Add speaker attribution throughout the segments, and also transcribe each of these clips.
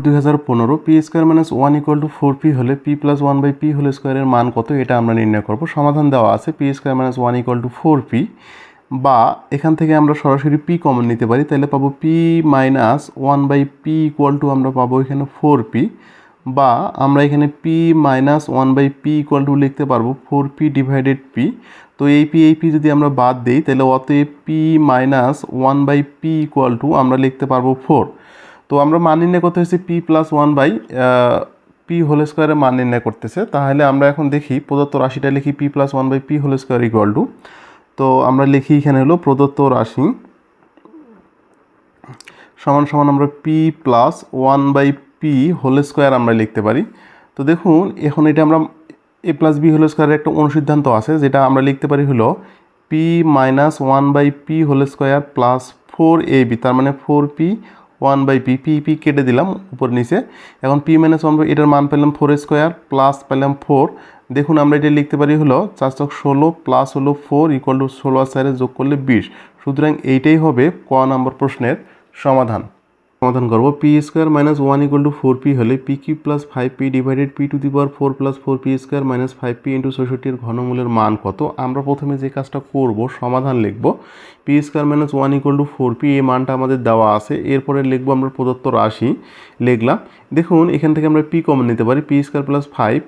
Speaker 1: 2015 P square minus 1 equal to 4p হলে p plus 1 by p whole স্কোয়ারের মান কত, এটা আমরা নির্ণয় করব। সমাধান দেওয়া আছে P square minus 1 equal to 4p, বা এখান থেকে আমরা সরাসরি p কমন নিতে পারি, তাহলে পাবো p minus 1 by p equal to আমরা পাবো এখানে 4p, বা আমরা এখানে p minus 1 by p equal to লিখতে পারবো 4p ডিভাইডেড p। তো এই p যদি আমরা বাদ দিই তাহলে অতএব p minus 1 by p equal to আমরা লিখতে পারবো 4। তো আমরা মান নির্ণয় করতে হচ্ছে p plus 1 by p whole স্কোয়ারের মান নির্ণয় করতেছে। তাহলে আমরা এখন দেখি প্রদত্ত রাশিটা লিখি p plus 1 by p whole square equal to, তো আমরা লিখি এখানে হলো প্রদত্ত রাশি সমান সমান আমরা p plus 1 by p whole square আমরা লিখতে পারি। তো দেখুন এখন এটা আমরা a প্লাস b হোল স্কোয়ারের একটা অনুসিদ্ধান্ত আছে, যেটা আমরা লিখতে পারি হলো p minus 1 by p whole square plus 4ab, তার মানে 4p 1 বাই p কেটে দিলাম উপর নিচে। এখন p মাইনাস 1 বাই এটার মান পেলাম 4 স্কোয়ার প্লাস পেলাম 4। দেখুন আমরা এটা লিখতে পারি হলো 4 × 16 প্লাস হলো 4 ইকুয়াল টু 16 আর 4 যোগ করলে 20। সুতরাং এইটাই হবে ক নম্বর প্রশ্নের সমাধান করব। P square minus 1 equal to 4p হলে P Q plus 5p divided p to the power 4 plus 4p square minus 5p into 66 ঘনমূলের মান কত। আমরা প্রথমে যে কাজটা করব সমাধান লিখব। P square minus 1 equal to 4p, এই মানটা আমাদের দেওয়া আছে। এরপরে লিখবো আমরা প্রদত্ত রাশি লিখলাম। দেখুন এখান থেকে আমরা p কমন নিতে পারি, p square plus 5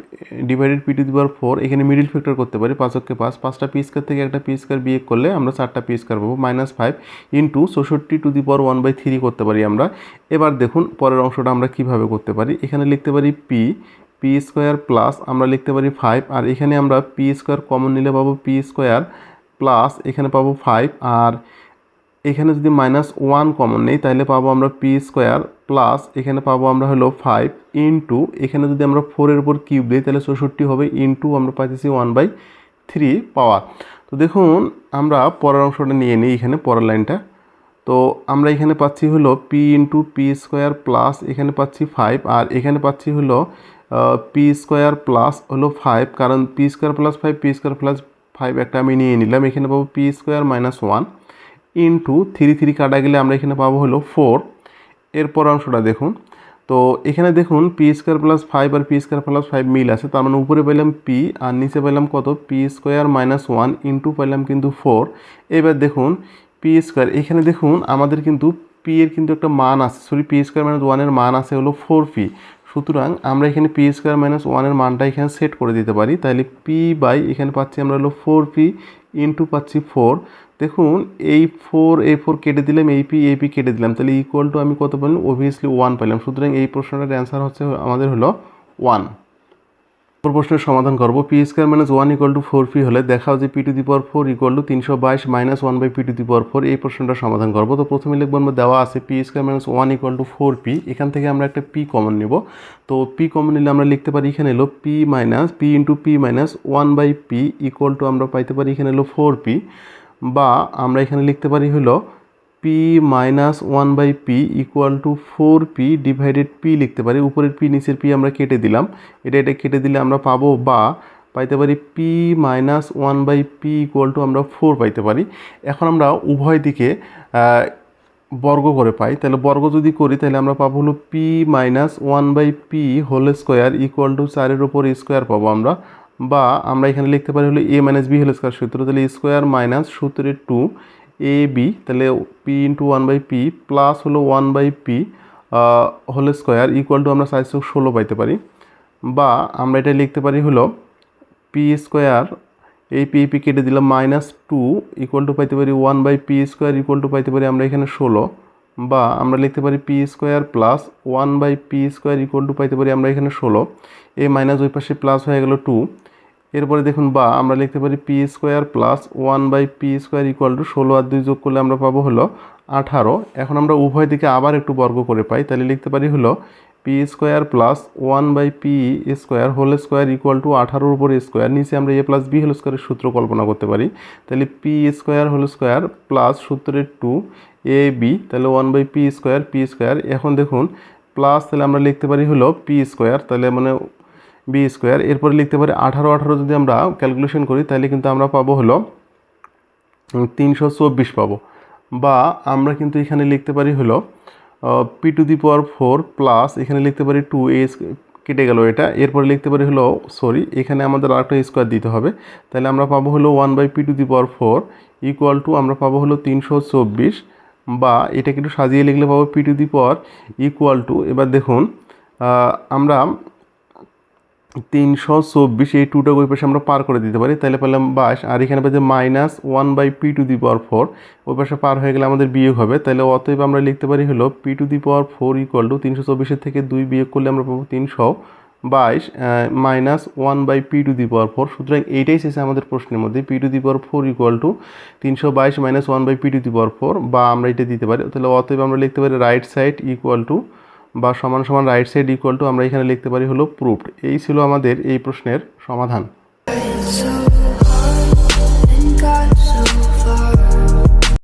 Speaker 1: divided p to the power 4, এখানে মিডিল ফ্যাক্টর করতে পারি 5 × 5, 5টা p স্কোয়ার থেকে একটা p স্কোয়ার বিয়োগ করলে আমরা 4টা p স্কোয়ার পাবো, মাইনাস 5 ইন্টু 66 টু দি পাওয়ার 1/3 করতে পারি আমরা। এবার দেখুন পরের অংশটা আমরা কিভাবে করতে পারি। এখানে লিখতে পারি p স্কোয়ার প্লাস আমরা লিখতে পারি 5, আর এখানে আমরা p স্কোয়ার কমন নিলে পাবো p স্কোয়ার প্লাস এখানে পাবো 5, আর এখানে যদি মাইনাস 1 কমন নেই তাহলে পাবো আমরা p স্কোয়ার প্লাস এখানে পাবো আমরা হলো 5 ইন্টু এখানে যদি আমরা 4-এর উপর কিউব দিই তাহলে 66 হবে, ইন্টু আমরা পাইতেছি 1/3 পাওয়ার। তো দেখুন আমরা পরের অংশটা নিয়ে নিই, এখানে পরের লাইনটা। তো আমরা এখানে পাচ্ছি হলো p into p square plus এখানে পাচ্ছি 5, আর এখানে পাচ্ছি হলো p স্কোয়ার প্লাস হলো 5, কারণ p square plus 5 p square plus 5 একটা আমি নিয়ে নিলাম। এখানে পাবো p স্কোয়ার মাইনাস 1 ইন্টু 3 কাটা গেলে আমরা এখানে পাবো হলো 4। এরপর অংশটা দেখুন, তো এখানে দেখুন p স্কোয়ার প্লাস 5 আর p স্কোয়ার প্লাস 5 মিল আছে, তার মানে উপরে পেলাম p আর নিচে পেলাম কত p স্কোয়ার মাইনাস 1 ইন্টু পেলাম কিন্তু 4। এবার দেখুন p স্কোয়ার, এখানে দেখুন আমাদের কিন্তু p এর কিন্তু একটা মান আছে, সরি p স্কোয়ার মাইনাস 1 এর মান আছে হলো 4p। সুতরাং আমরা এখানে p স্কোয়ার মাইনাস 1 এর মানটা এখানে সেট করে দিতে পারি, তাহলে p বাই এখানে পাচ্ছি আমরা হলো 4p ইন্টু পাচ্ছি 4। দেখুন এই 4 কেটে দিলাম, এই p কেটে দিলাম, তাহলে ইকুয়াল টু আমি কত পেলাম, অবভিয়াসলি 1 পেলাম। সুতরাং এই প্রশ্নটার অ্যান্সার হচ্ছে আমাদের হলো 1। প্রশ্নের সমাধান করব। P square minus 1 equal to 4p হলে দেখাও যে p to the power 4 equal to 322 minus 1 by p to the power 4, এই প্রশ্নটা সমাধান করব। তো প্রথমে লিখবো আমরা দেওয়া আছে p square minus 1 equal to 4p, এখান থেকে আমরা একটা p কমন নেব। তো p কমন নিলে আমরা লিখতে পারি এখানে এলো p into p minus 1 by p equal to আমরা পাইতে পারি এখানে এলো 4p, বা আমরা এখানে লিখতে পারি হলো p minus 1 by p equal to 4p divided p লিখতে পারি। উপরের p নিচের p আমরা কেটে দিলাম, এটা কেটে দিলে আমরা পাবো বা পাইতে পারি p minus 1 by p equal to আমরা 4 পাইতে পারি। এখন আমরা উভয় দিকে বর্গ করে পাই, তাহলে বর্গ যদি করি তাহলে আমরা পাবো হলো p minus 1 by p whole square equal to 4-এর উপর স্কোয়ার পাবো আমরা, বা আমরা এখানে লিখতে পারি হলো a minus b whole square সূত্র, তাহলে স্কোয়ার মাইনাস সূত্রের 2ab, তাহলে p into 1 by p plus হলো 1 by p whole square equal to আমরা 416 পাইতে পারি, বা আমরা এটা লিখতে পারি হলো p স্কোয়ার এই p কেটে দিলাম মাইনাস 2 ইকুয়াল টু পাইতে পারি 1 by p square equal to পাইতে পারি আমরা এখানে 16, বা আমরা লিখতে পারি p square plus 1 by p square equal to পাইতে পারি আমরা এখানে 16, এই মাইনাস ওই পাশে প্লাস হয়ে গেল 2। এরপরে দেখুন বা আমরা লিখতে পারি p square plus 1 by p square equal to 16 আর 2 যোগ করলে আমরা পাবো হলো 18। এখন আমরা উভয় দিকে আবার একটু বর্গ করে পাই, তাহলে লিখতে পারি হলো p square plus 1 by p square whole square equal to 18-এর উপর স্কোয়ার, নিচে আমরা a প্লাস b হোল স্কোয়ারের সূত্র কল্পনা করতে পারি, তাহলে p square whole square plus সূত্রের 2ab, তাহলে 1 বাই p স্কোয়ার। এখন দেখুন প্লাস, তাহলে আমরা লিখতে পারি হলো p স্কোয়ার, তাহলে মানে b স্কোয়ার। এরপরে লিখতে পারি 18 যদি আমরা ক্যালকুলেশন করি তাহলে কিন্তু আমরা পাবো হলো 324 পাবো, বা আমরা কিন্তু এখানে লিখতে পারি হলো P to the power 4 plus এখানে লিখতে পারি 2a কেটে গেল এটা, এরপরে লিখতে পারি হলো এখানে আমাদের আরেকটা স্কোয়ার দিতে হবে, তাহলে আমরা পাবো হলো 1/p to the power 4 equal to আমরা পাবো হলো 324, বা এটাকে একটু সাজিয়ে লিখলে পাবো P to the power equal to, এবার দেখুন আমরা 324 এই টুটা ওই পাশে আমরা পার করে দিতে পারি, তাহলে পেলাম 22, আর এখানে পাচ্ছি -1/p টু দি পাওয়ার 4, ওই পাশে পার হয়ে গেলে আমাদের বিয়োগ হবে, তাহলে অতএব আমরা লিখতে পারি হলো P to the power 4 equal two 324 থেকে 2 বিয়োগ করলে আমরা পাবো 322 -1/p টু দি পাওয়ার 4। সুতরাং এইটাই শেষে আমাদের প্রশ্নের মধ্যে P to the power 4 equal to 322 -1/p to the power 4, বা আমরা এটা দিতে পারি, তাহলে অতএব আমরা লিখতে পারি রাইট সাইড ইকুয়াল টু বা সমান সমান রাইট সাইড ইকুয়াল টু আমরা এখানে লিখতে পারি হলো প্রুফড। এই ছিল আমাদের এই প্রশ্নের সমাধান।